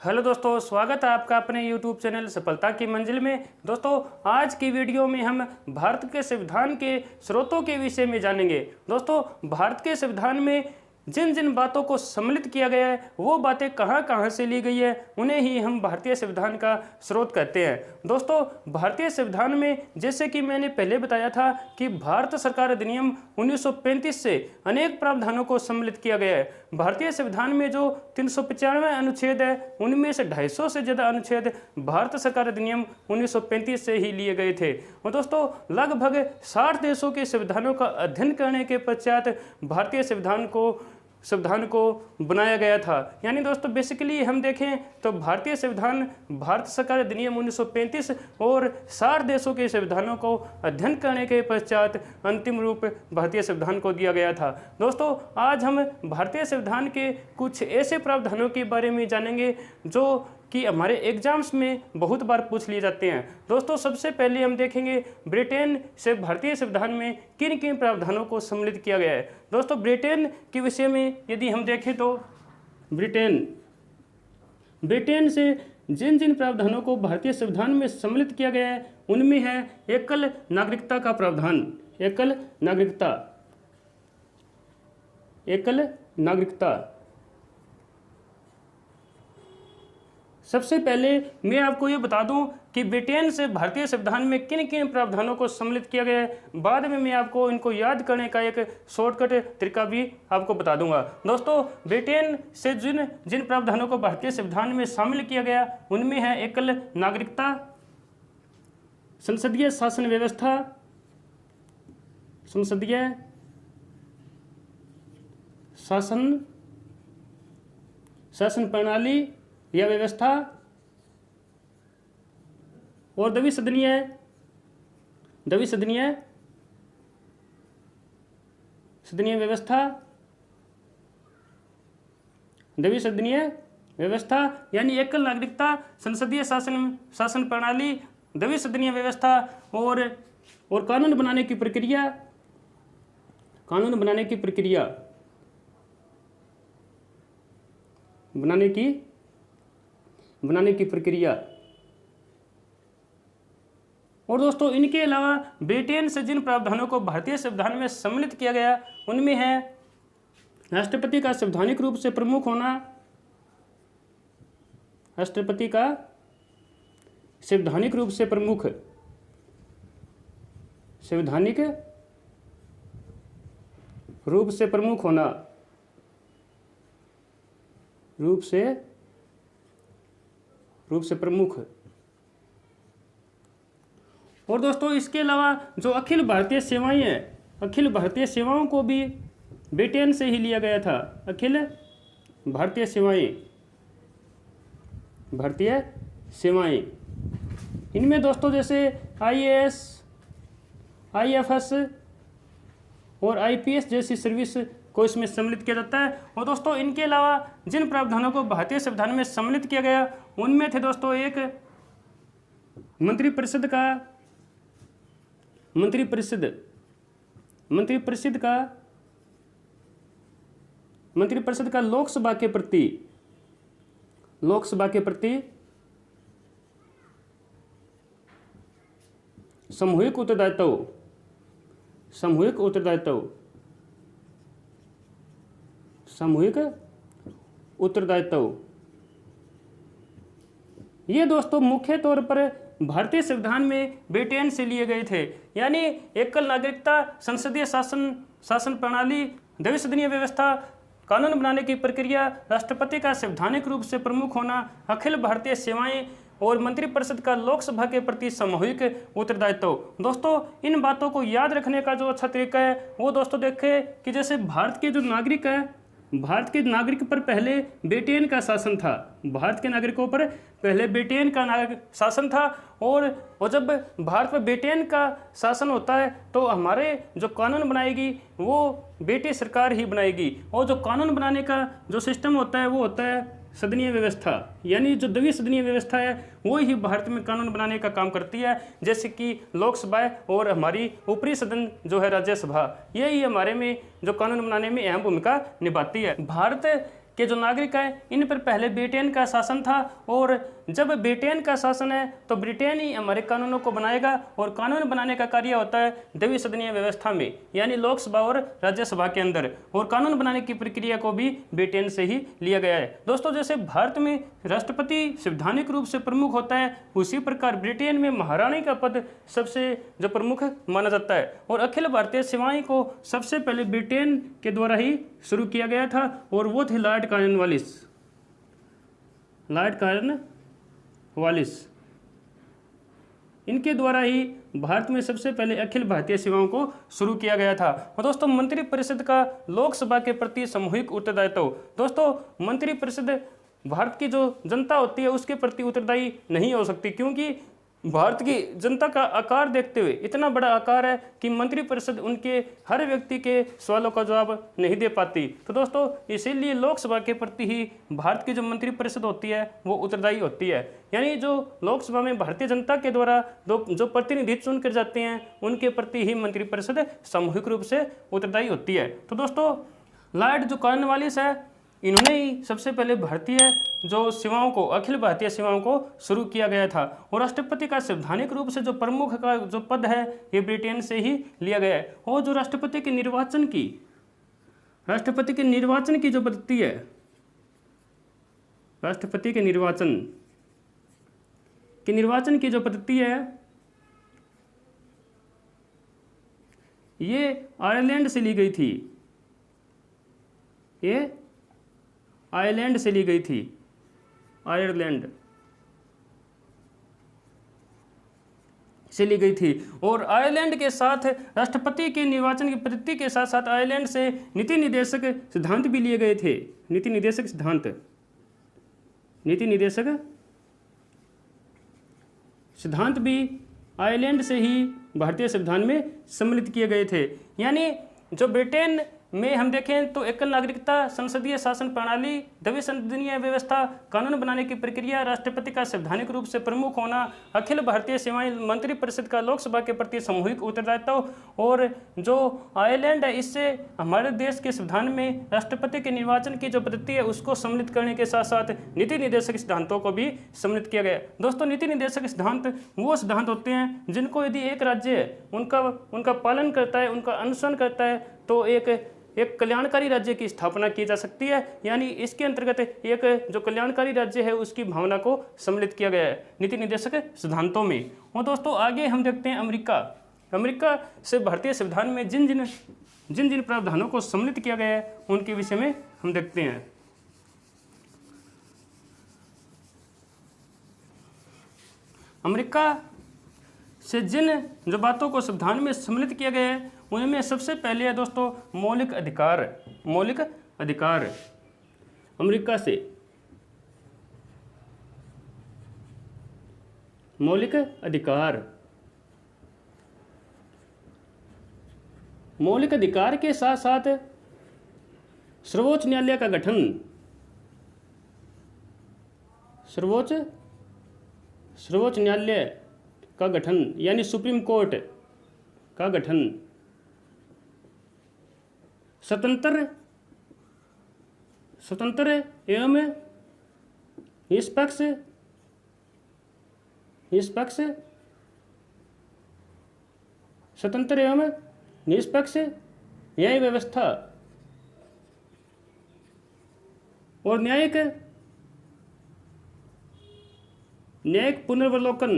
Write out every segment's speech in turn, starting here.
Hello दोस्तों, स्वागत है आपका अपने YouTube चैनल सफलता की मंजिल में। दोस्तों, आज की वीडियो में हम भारत के संविधान के स्रोतों के विषय में जानेंगे। दोस्तों, भारत के संविधान में जिन जिन बातों को सम्मिलित किया गया है वो बातें कहाँ कहाँ से ली गई है उन्हें ही हम भारतीय संविधान का स्रोत कहते हैं। दोस्तों, भारतीय संविधान में जैसे कि मैंने पहले बताया था कि भारत सरकार अधिनियम 1935 से अनेक प्रावधानों को सम्मिलित किया गया है। भारतीय संविधान में जो 395 अनुच्छेद है उनमें से 250 से ज़्यादा अनुच्छेद भारत सरकार अधिनियम 1935 से ही लिए गए थे। और दोस्तों, लगभग 60 देशों के संविधानों का अध्ययन करने के पश्चात भारतीय संविधान को बनाया गया था। यानी दोस्तों, बेसिकली हम देखें तो भारतीय संविधान भारत सरकार अधिनियम 1935 और 60 देशों के संविधानों को अध्ययन करने के पश्चात अंतिम रूप भारतीय संविधान को दिया गया था। दोस्तों, आज हम भारतीय संविधान के कुछ ऐसे प्रावधानों के बारे में जानेंगे जो कि हमारे एग्जाम्स में बहुत बार पूछ लिए जाते हैं। दोस्तों, सबसे पहले हम देखेंगे ब्रिटेन से भारतीय संविधान में किन किन प्रावधानों को सम्मिलित किया गया है। दोस्तों, ब्रिटेन के विषय में यदि हम देखें तो ब्रिटेन से जिन जिन प्रावधानों को भारतीय संविधान में सम्मिलित किया गया है उनमें है एकल नागरिकता का प्रावधान। एकल नागरिकता। सबसे पहले मैं आपको ये बता दूं कि ब्रिटेन से भारतीय संविधान में किन किन प्रावधानों को सम्मिलित किया गया है। बाद में मैं आपको इनको याद करने का एक शॉर्टकट तरीका भी आपको बता दूंगा। दोस्तों, ब्रिटेन से जिन जिन प्रावधानों को भारतीय संविधान में शामिल किया गया उनमें है एकल नागरिकता, संसदीय शासन व्यवस्था, संसदीय शासन प्रणाली या व्यवस्था और द्विसदनीय व्यवस्था यानी एकल नागरिकता, संसदीय शासन प्रणाली, द्विसदनीय व्यवस्था और कानून बनाने की प्रक्रिया। और दोस्तों, इनके अलावा ब्रिटेन से जिन प्रावधानों को भारतीय संविधान में सम्मिलित किया गया उनमें है राष्ट्रपति का संवैधानिक रूप से प्रमुख होना, राष्ट्रपति का संवैधानिक रूप से प्रमुख और दोस्तों, इसके अलावा जो अखिल भारतीय सेवाएं हैं, अखिल भारतीय सेवाओं को भी ब्रिटेन से ही लिया गया था। अखिल भारतीय सेवाएं इनमें दोस्तों जैसे IAS, IFS और IPS जैसी सर्विस को इसमें सम्मिलित किया जाता है। और दोस्तों, इनके अलावा जिन प्रावधानों को भारतीय संविधान में सम्मिलित किया गया उनमें थे दोस्तों एक मंत्रिपरिषद का लोकसभा के प्रति सामूहिक उत्तरदायित्व। ये दोस्तों मुख्य तौर पर भारतीय संविधान में ब्रिटेन से लिए गए थे। यानी एकल नागरिकता, संसदीय शासन प्रणाली, द्विसदनीय व्यवस्था, कानून बनाने की प्रक्रिया, राष्ट्रपति का संवैधानिक रूप से प्रमुख होना, अखिल भारतीय सेवाएं और मंत्रिपरिषद का लोकसभा के प्रति सामूहिक उत्तरदायित्व। दोस्तों, इन बातों को याद रखने का जो अच्छा तरीका है वो दोस्तों देखें कि जैसे भारत के जो नागरिक है, भारत के नागरिक पर पहले ब्रिटेन का शासन था। भारत के नागरिकों पर पहले ब्रिटेन का शासन था और जब भारत पर ब्रिटेन का शासन होता है तो हमारे जो कानून बनाएगी वो ब्रिटिश सरकार ही बनाएगी। और जो कानून बनाने का जो सिस्टम होता है वो होता है सदनीय व्यवस्था, यानी जो द्विसदनीय व्यवस्था है वो ही भारत में कानून बनाने का काम करती है, जैसे कि लोकसभा और हमारी ऊपरी सदन जो है राज्यसभा, यही हमारे में जो कानून बनाने में अहम भूमिका निभाती है। भारत के जो नागरिक हैं इन पर पहले ब्रिटेन का शासन था, और जब ब्रिटेन का शासन है तो ब्रिटेन ही हमारे कानूनों को बनाएगा, और कानून बनाने का कार्य होता है द्विसदनीय व्यवस्था में, यानी लोकसभा और राज्यसभा के अंदर, और कानून बनाने की प्रक्रिया को भी ब्रिटेन से ही लिया गया है। दोस्तों, जैसे भारत में राष्ट्रपति संवैधानिक रूप से प्रमुख होता है, उसी प्रकार ब्रिटेन में महारानी का पद सबसे जो प्रमुख माना जाता है, और अखिल भारतीय सेवाएं को सबसे पहले ब्रिटेन के द्वारा ही शुरू किया गया था, और वो थे लॉर्ड कॉर्नवालिस। इनके द्वारा ही भारत में सबसे पहले अखिल भारतीय सेवाओं को शुरू किया गया था। और दोस्तों, मंत्रिपरिषद का लोकसभा के प्रति सामूहिक उत्तरदायित्व। दोस्तों, मंत्रिपरिषद भारत की जो जनता होती है उसके प्रति उत्तरदायी नहीं हो सकती, क्योंकि भारत की जनता का आकार देखते हुए इतना बड़ा आकार है कि मंत्रिपरिषद उनके हर व्यक्ति के सवालों का जवाब नहीं दे पाती। तो दोस्तों, इसीलिए लोकसभा के प्रति ही भारत की जो मंत्रिपरिषद होती है वो उत्तरदायी होती है, यानी जो लोकसभा में भारतीय जनता के द्वारा जो प्रतिनिधि चुनकर जाते हैं उनके प्रति ही मंत्रिपरिषद सामूहिक रूप से उत्तरदायी होती है। तो दोस्तों, लॉर्ड जो कॉर्नवालिस है इन्होंने ही सबसे पहले भारतीय जो सेवाओं को, अखिल भारतीय सेवाओं को शुरू किया गया था, और राष्ट्रपति का संवैधानिक रूप से जो प्रमुख का जो पद है ये ब्रिटेन से ही लिया गया है। और जो राष्ट्रपति के निर्वाचन की जो पद्धति है, राष्ट्रपति के निर्वाचन की जो पद्धति है ये आयरलैंड से ली गई थी, आयरलैंड से ली गई थी। और आयरलैंड के साथ राष्ट्रपति के निर्वाचन की पद्धति के साथ साथ आयरलैंड से नीति निर्देशक सिद्धांत भी लिए गए थे। नीति निर्देशक सिद्धांत भी आयरलैंड से ही भारतीय संविधान में सम्मिलित किए गए थे। यानी जो ब्रिटेन में हम देखें तो एकल नागरिकता, संसदीय शासन प्रणाली, द्विसदनीय व्यवस्था, कानून बनाने की प्रक्रिया, राष्ट्रपति का संवैधानिक रूप से प्रमुख होना, अखिल भारतीय सेवाएं, मंत्रिपरिषद का लोकसभा के प्रति सामूहिक उत्तरदायित्व, और जो आयरलैंड है इससे हमारे देश के संविधान में राष्ट्रपति के निर्वाचन की जो पद्धति है उसको सम्मिलित करने के साथ साथ नीति निर्देशक सिद्धांतों को भी सम्मिलित किया गया। दोस्तों, नीति निर्देशक सिद्धांत वो सिद्धांत होते हैं जिनको यदि एक राज्य उनका पालन करता है, उनका अनुसरण करता है, तो एक कल्याणकारी राज्य की स्थापना की जा सकती है। यानी इसके अंतर्गत एक जो कल्याणकारी राज्य है उसकी भावना को सम्मिलित किया गया है नीति निर्देशक सिद्धांतों में। और दोस्तों, आगे हम देखते हैं अमेरिका से भारतीय संविधान में जिन जिन प्रावधानों को सम्मिलित किया गया है उनके विषय में हम देखते हैं। अमेरिका से जिन जो बातों को संविधान में सम्मिलित किया गया है उनमें सबसे पहले है दोस्तों मौलिक अधिकार। अमेरिका से मौलिक अधिकार के साथ साथ सर्वोच्च न्यायालय का गठन, सर्वोच्च न्यायालय का गठन यानी सुप्रीम कोर्ट का गठन, स्वतंत्र एवं निष्पक्ष न्याय व्यवस्था और न्यायिक पुनर्वलोकन।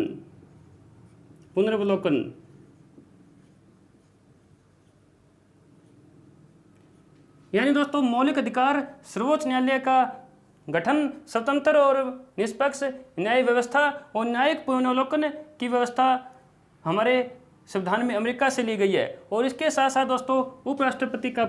यानी दोस्तों मौलिक अधिकार, सर्वोच्च न्यायालय का गठन, स्वतंत्र और निष्पक्ष न्याय व्यवस्था और न्यायिक पुनर्वलोकन की व्यवस्था हमारे संविधान में अमेरिका से ली गई है। और इसके साथ साथ दोस्तों उपराष्ट्रपति का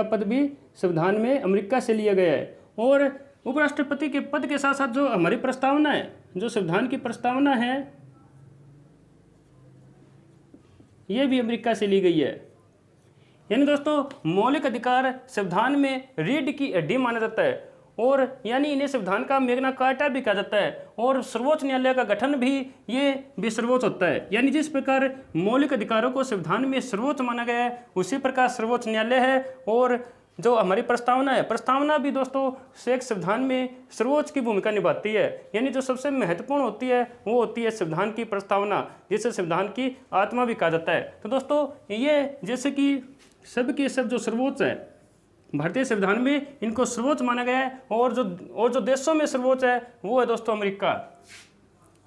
पद भी संविधान में अमेरिका से लिया गया है। और उपराष्ट्रपति के पद के साथ साथ जो हमारी प्रस्तावना है, जो संविधान की प्रस्तावना है, यह भी अमेरिका से ली गई है। यानी दोस्तों मौलिक अधिकार संविधान में रीढ़ की हड्डी माना जाता है। और यानी इन्हें संविधान का मैग्ना कार्टा भी कहा जाता है। और सर्वोच्च न्यायालय का गठन भी ये भी सर्वोच्च होता है। यानी जिस प्रकार मौलिक अधिकारों को संविधान में सर्वोच्च माना गया है, उसी प्रकार सर्वोच्च न्यायालय है। और जो हमारी प्रस्तावना है, प्रस्तावना भी दोस्तों एक संविधान में सर्वोच्च की भूमिका निभाती है। यानी जो सबसे महत्वपूर्ण होती है वो होती है संविधान की प्रस्तावना, जिसे संविधान की आत्मा भी कहा जाता है। तो दोस्तों ये जैसे कि सब के सब जो सर्वोच्च है भारतीय संविधान में, इनको सर्वोच्च माना गया है। और जो देशों में सर्वोच्च है वो है दोस्तों अमेरिका।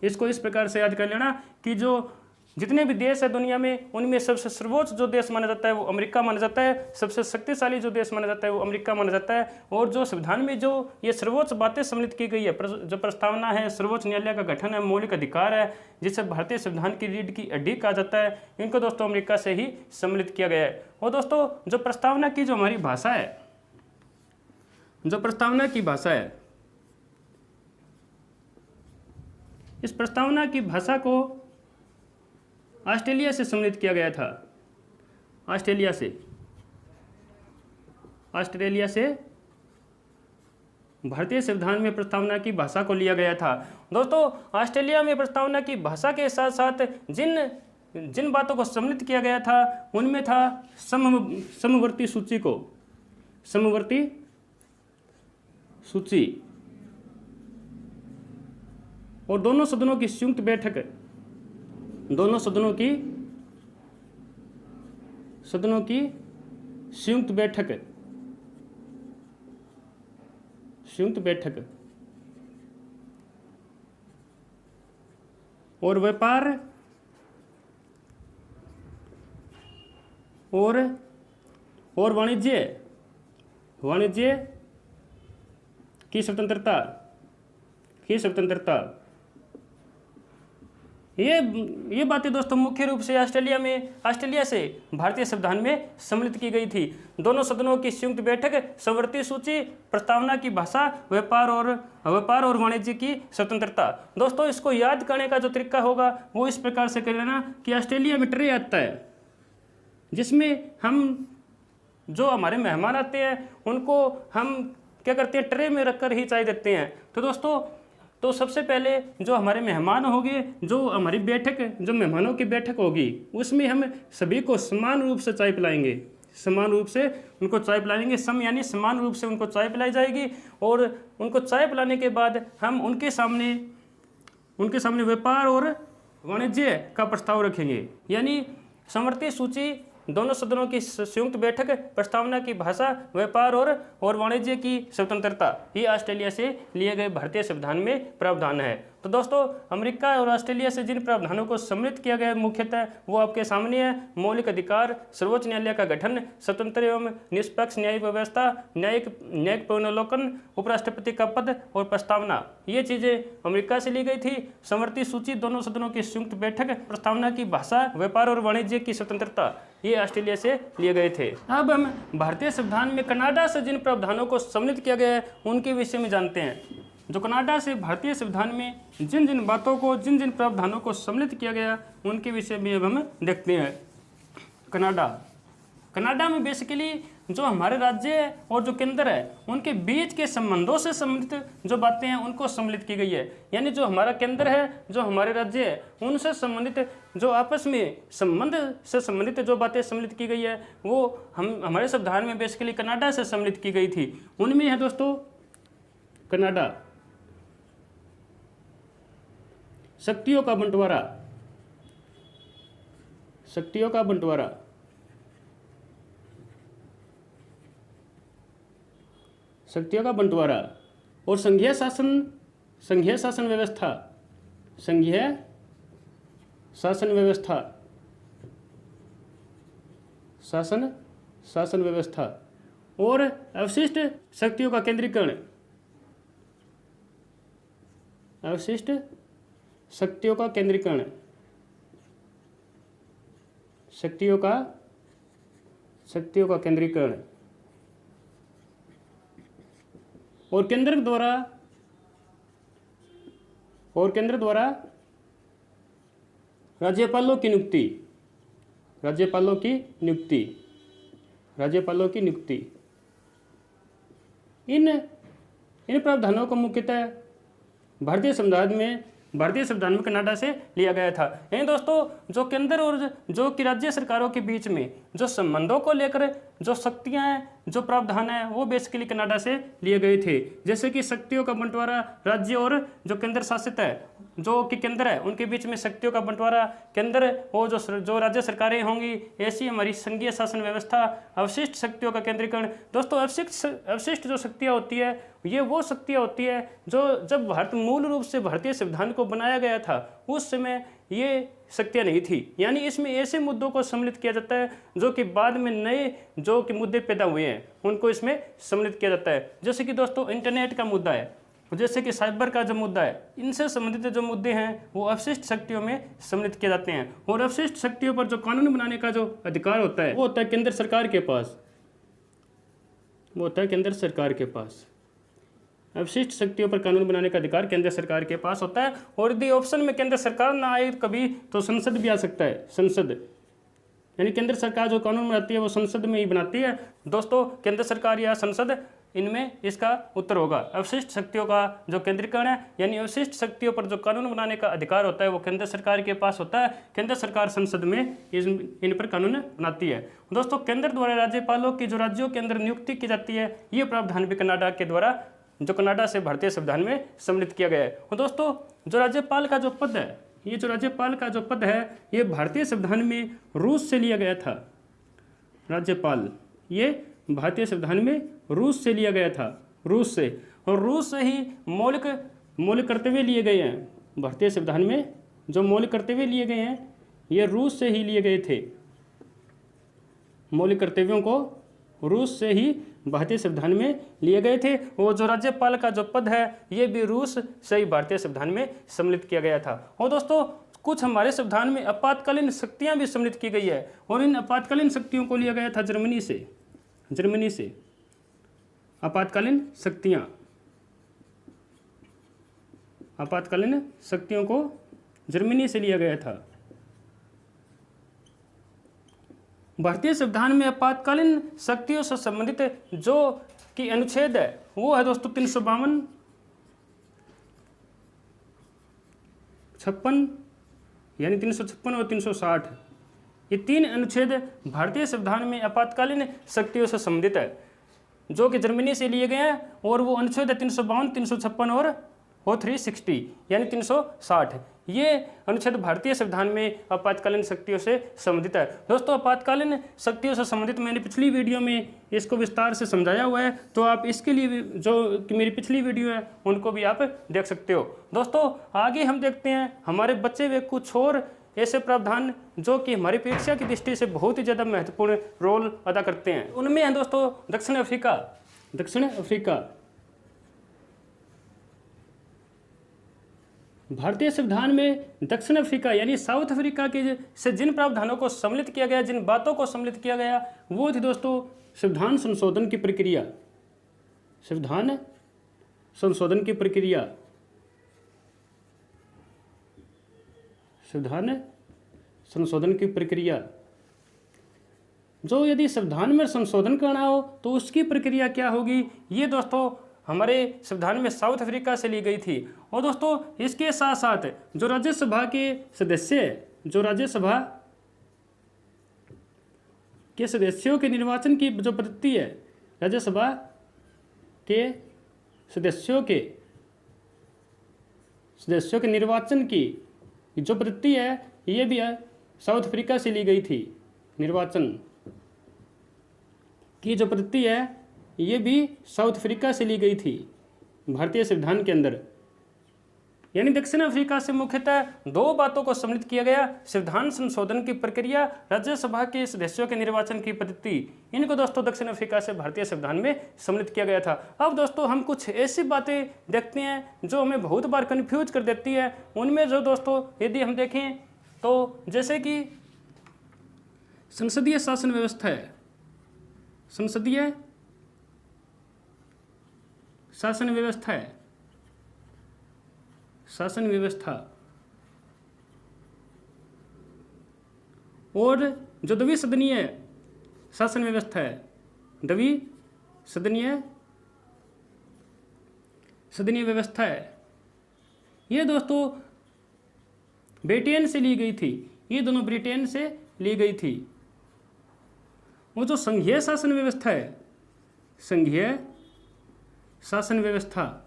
इसको इस प्रकार से याद कर लेना कि जो जितने भी देश है दुनिया में, उनमें सबसे सर्वोच्च जो देश माना जाता है वो अमेरिका माना जाता है। सबसे शक्तिशाली जो देश माना जाता है वो अमेरिका माना जाता है। और जो संविधान में जो ये सर्वोच्च बातें सम्मिलित की गई है, जो प्रस्तावना है, सर्वोच्च न्यायालय का गठन है, मौलिक अधिकार है, जिसे भारतीय संविधान की रीढ़ की हड्डी कहा जाता है, इनको दोस्तों अमेरिका से ही सम्मिलित किया गया है। और दोस्तों जो प्रस्तावना की जो हमारी भाषा है, जो प्रस्तावना की भाषा है, इस प्रस्तावना की भाषा को ऑस्ट्रेलिया से सम्मिलित किया गया था। ऑस्ट्रेलिया से भारतीय संविधान में प्रस्तावना की भाषा को लिया गया था। दोस्तों ऑस्ट्रेलिया में प्रस्तावना की भाषा के साथ साथ जिन बातों को सम्मिलित किया गया था उनमें था समवर्ती सूची को, समवर्ती सूची, और दोनों सदनों की संयुक्त बैठक, दोनों सदनों की संयुक्त बैठक, और व्यापार और वाणिज्य की स्वतंत्रता, ये बातें दोस्तों मुख्य रूप से ऑस्ट्रेलिया से भारतीय संविधान में सम्मिलित की गई थी। दोनों सदनों की संयुक्त बैठक, समवर्ती सूची, प्रस्तावना की भाषा, व्यापार और वाणिज्य की स्वतंत्रता। दोस्तों इसको याद करने का जो तरीका होगा वो इस प्रकार से कर लेना कि ऑस्ट्रेलिया में ट्रे आता है, जिसमें हम जो हमारे मेहमान आते हैं उनको हम क्या करते हैं, ट्रे में रखकर ही चाय देते हैं। तो दोस्तों तो सबसे पहले जो हमारे मेहमान होंगे, जो हमारी बैठक, जो मेहमानों की बैठक होगी, उसमें हम सभी को समान रूप से चाय पिलाएंगे, समान रूप से उनको चाय पिलाएंगे। यानी समान रूप से उनको चाय पिलाई जाएगी। और उनको चाय पिलाने के बाद हम उनके सामने व्यापार और वाणिज्य का प्रस्ताव रखेंगे। यानी समवर्ती सूची, दोनों सदनों की संयुक्त बैठक, प्रस्तावना की भाषा, व्यापार और वाणिज्य की स्वतंत्रता, ये ऑस्ट्रेलिया से लिए गए भारतीय संविधान में प्रावधान है। तो दोस्तों अमेरिका और ऑस्ट्रेलिया से जिन प्रावधानों को सम्मिलित किया गया है मुख्यतः वो आपके सामने है। मौलिक अधिकार, सर्वोच्च न्यायालय का गठन, स्वतंत्र एवं निष्पक्ष न्यायिक व्यवस्था, न्यायिक पुनर्वलोकन, उपराष्ट्रपति का पद और प्रस्तावना, ये चीज़ें अमेरिका से ली गई थी। समवर्ती सूची, दोनों सदनों की संयुक्त बैठक, प्रस्तावना की भाषा, व्यापार और वाणिज्य की स्वतंत्रता, ये ऑस्ट्रेलिया से लिए गए थे। अब हम भारतीय संविधान में कनाडा से जिन प्रावधानों को सम्मिलित किया गया है उनके विषय में जानते हैं। जो कनाडा से भारतीय संविधान में जिन बातों को, जिन प्रावधानों को सम्मिलित किया गया उनके विषय में अब हम देखते हैं। कनाडा में बेसिकली जो हमारे राज्य है और जो केंद्र है उनके बीच के संबंधों से संबंधित जो बातें हैं उनको सम्मिलित की गई है। यानी जो हमारा केंद्र है, जो हमारे राज्य है, उनसे संबंधित जो आपस में संबंध से संबंधित जो बातें सम्मिलित की गई है वो हमारे संविधान में बेसिकली कनाडा से सम्मिलित की गई थी। उनमें है दोस्तों कनाडा, शक्तियों का बंटवारा, और संघीय शासन व्यवस्था और अवशिष्ट शक्तियों का केंद्रीकरण, शक्तियों का केंद्रीकरण और केंद्र द्वारा राज्यपालों की नियुक्ति। इन इन प्रावधानों को मुख्यतः भारतीय संविधान में कनाडा से लिया गया था। यानी दोस्तों जो केंद्र और जो कि राज्य सरकारों के बीच में जो संबंधों को लेकर जो शक्तियां हैं, जो प्रावधान है, वो बेसिकली कनाडा से लिए गए थे। जैसे कि शक्तियों का बंटवारा राज्य और जो केंद्र शासित है, जो कि केंद्र है, उनके बीच में शक्तियों का बंटवारा, केंद्र और जो राज्य सरकारें होंगी, ऐसी हमारी संघीय शासन व्यवस्था, अवशिष्ट शक्तियों का केंद्रीकरण। दोस्तों अवशिष्ट जो शक्तियाँ होती है, ये वो शक्तियाँ होती है जो जब भारत मूल रूप से भारतीय संविधान को बनाया गया था उस समय ये शक्तियाँ नहीं थी। यानी इसमें ऐसे मुद्दों को सम्मिलित किया जाता है जो कि बाद में नए जो कि मुद्दे पैदा हुए हैं उनको इसमें सम्मिलित किया जाता है। जैसे कि दोस्तों इंटरनेट का मुद्दा है, जैसे कि साइबर का जो मुद्दा है, इनसे संबंधित जो मुद्दे हैं वो अवशिष्ट शक्तियों में सम्मिलित किए जाते हैं। और अवशिष्ट शक्तियों पर जो कानून बनाने का जो अधिकार होता है वो होता है केंद्र सरकार के पास, अवशिष्ट शक्तियों पर कानून बनाने का अधिकार केंद्र सरकार के पास होता है। और यदि ऑप्शन में केंद्र सरकार ना आए कभी तो संसद भी आ सकता है। संसद यानी केंद्र सरकार जो कानून बनाती है वो संसद में ही बनाती है। दोस्तों केंद्र सरकार या संसद, इनमें इसका उत्तर होगा। अवशिष्ट शक्तियों का जो केंद्रीकरण है, यानी अवशिष्ट शक्तियों पर जो कानून बनाने का अधिकार होता है वो केंद्र सरकार के पास होता है। केंद्र सरकार संसद में इन पर कानून बनाती है। दोस्तों केंद्र द्वारा राज्यपालों की जो राज्यों के अंदर नियुक्ति की जाती है, ये प्रावधान भी कनाडा के द्वारा जो कनाडा से भारतीय संविधान में सम्मिलित किया गया है। और दोस्तों जो राज्यपाल का जो पद है, ये भारतीय संविधान में रूस से लिया गया था। राज्यपाल ये भारतीय संविधान में रूस से लिया गया था, रूस से। और रूस से ही मौलिक कर्तव्य लिए गए हैं। भारतीय संविधान में जो मौलिक कर्तव्य लिए गए हैं ये रूस से ही लिए गए थे। मौलिक कर्तव्यों को रूस से ही भारतीय संविधान में लिए गए थे। और जो राज्यपाल का जो पद है ये भी रूस से ही भारतीय संविधान में सम्मिलित किया गया था। और दोस्तों कुछ हमारे संविधान में आपातकालीन शक्तियां भी सम्मिलित की गई है और इन आपातकालीन शक्तियों को लिया गया था जर्मनी से। आपातकालीन शक्तियों को जर्मनी से लिया गया था। भारतीय संविधान में आपातकालीन शक्तियों से संबंधित जो कि अनुच्छेद है वो है दोस्तों 352, 56 यानी 356 और 360। ये 3 अनुच्छेद भारतीय संविधान में आपातकालीन शक्तियों से संबंधित है जो कि जर्मनी से लिए गए हैं। और वो अनुच्छेद है 352, 356 और 360 यानी 360। ये अनुच्छेद भारतीय संविधान में आपातकालीन शक्तियों से संबंधित है। दोस्तों आपातकालीन शक्तियों से संबंधित मैंने पिछली वीडियो में इसको विस्तार से समझाया हुआ है, तो आप इसके लिए जो कि मेरी पिछली वीडियो है उनको भी आप देख सकते हो। दोस्तों आगे हम देखते हैं हमारे बचे हुए कुछ और ऐसे प्रावधान जो कि हमारी परीक्षा की दृष्टि से बहुत ही ज़्यादा महत्वपूर्ण रोल अदा करते हैं। उनमें है दोस्तों दक्षिण अफ्रीका। भारतीय संविधान में दक्षिण अफ्रीका यानी साउथ अफ्रीका के से जिन प्रावधानों को सम्मिलित किया गया, जिन बातों को सम्मिलित किया गया, वो थी दोस्तों संविधान संशोधन की प्रक्रिया। जो यदि संविधान में संशोधन करना हो तो उसकी प्रक्रिया क्या होगी, ये दोस्तों हमारे संविधान में साउथ अफ्रीका से ली गई थी। और दोस्तों इसके साथ साथ जो राज्यसभा के सदस्य, जो राज्यसभा के सदस्यों के निर्वाचन की जो पद्धति है, राज्यसभा के सदस्यों के निर्वाचन की जो पद्धति है ये भी साउथ अफ्रीका से ली गई थी। निर्वाचन की जो पद्धति है ये भी साउथ अफ्रीका से ली गई थी भारतीय संविधान के अंदर। यानी दक्षिण अफ्रीका से मुख्यतः 2 बातों को सम्मिलित किया गया, संविधान संशोधन की प्रक्रिया, राज्यसभा के सदस्यों के निर्वाचन की पद्धति। इनको दोस्तों दक्षिण अफ्रीका से भारतीय संविधान में सम्मिलित किया गया था। अब दोस्तों हम कुछ ऐसी बातें देखते हैं जो हमें बहुत बार कन्फ्यूज कर देती है। उनमें जो दोस्तों यदि हम देखें तो जैसे कि संसदीय शासन व्यवस्था है, संसदीय शासन व्यवस्था और जो द्विसदनीय शासन व्यवस्था है, द्विसदनीय सदनीय व्यवस्था है, ये दोस्तों ब्रिटेन से ली गई थी। ये दोनों ब्रिटेन से ली गई थी। वो जो संघीय शासन व्यवस्था है, संघीय शासन व्यवस्था,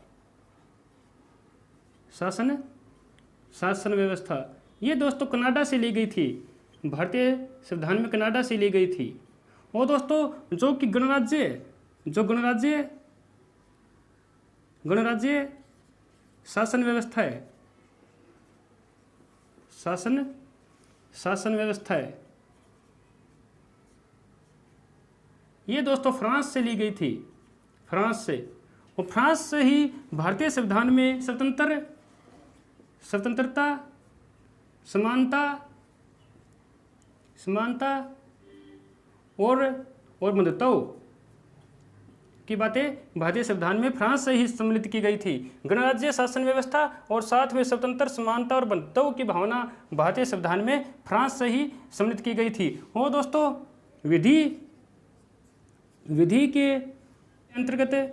शासन व्यवस्था, ये दोस्तों कनाडा से ली गई थी। भारतीय संविधान में कनाडा से ली गई थी। और दोस्तों जो कि गणराज्य शासन व्यवस्था है, शासन व्यवस्था है, ये दोस्तों फ्रांस से ली गई थी, फ्रांस से। और फ्रांस से ही भारतीय संविधान में स्वतंत्रता, समानता और बंधुत्व की बातें भारतीय संविधान में फ्रांस से ही सम्मिलित की गई थी। गणराज्य शासन व्यवस्था और साथ में स्वतंत्र, समानता और बंधुत्व की भावना भारतीय संविधान में फ्रांस से ही सम्मिलित की गई थी। और दोस्तों विधि के अंतर्गत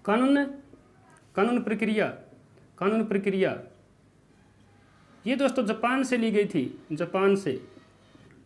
कानून प्रक्रिया, ये दोस्तों जापान से ली गई थी, जापान से।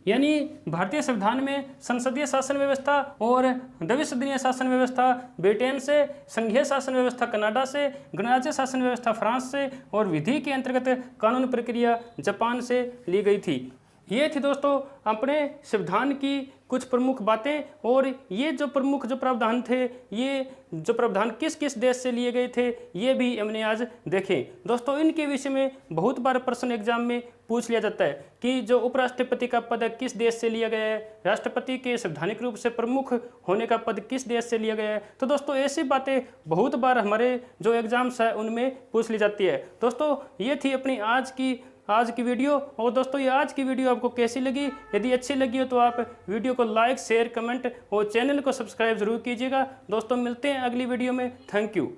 यानी भारतीय संविधान में संसदीय शासन व्यवस्था और द्विसदनीय शासन व्यवस्था ब्रिटेन से, संघीय शासन व्यवस्था कनाडा से, गणराज्य शासन व्यवस्था फ्रांस से और विधि के अंतर्गत कानून प्रक्रिया जापान से ली गई थी। ये थी दोस्तों अपने संविधान की कुछ प्रमुख बातें। और ये जो प्रमुख प्रावधान थे, ये जो प्रावधान किस किस देश से लिए गए थे, ये भी हमने आज देखे। दोस्तों इनके विषय में बहुत बार प्रश्न एग्जाम में पूछ लिया जाता है कि जो उपराष्ट्रपति का पद है किस देश से लिया गया है, राष्ट्रपति के संवैधानिक रूप से प्रमुख होने का पद किस देश से लिया गया है। तो दोस्तों ऐसी बातें बहुत बार हमारे जो एग्जाम्स है उनमें पूछ ली जाती है। दोस्तों ये थी अपनी आज की वीडियो। और दोस्तों ये आज की वीडियो आपको कैसी लगी? यदि अच्छी लगी हो तो आप वीडियो को लाइक, शेयर, कमेंट और चैनल को सब्सक्राइब जरूर कीजिएगा। दोस्तों मिलते हैं अगली वीडियो में। Thank you.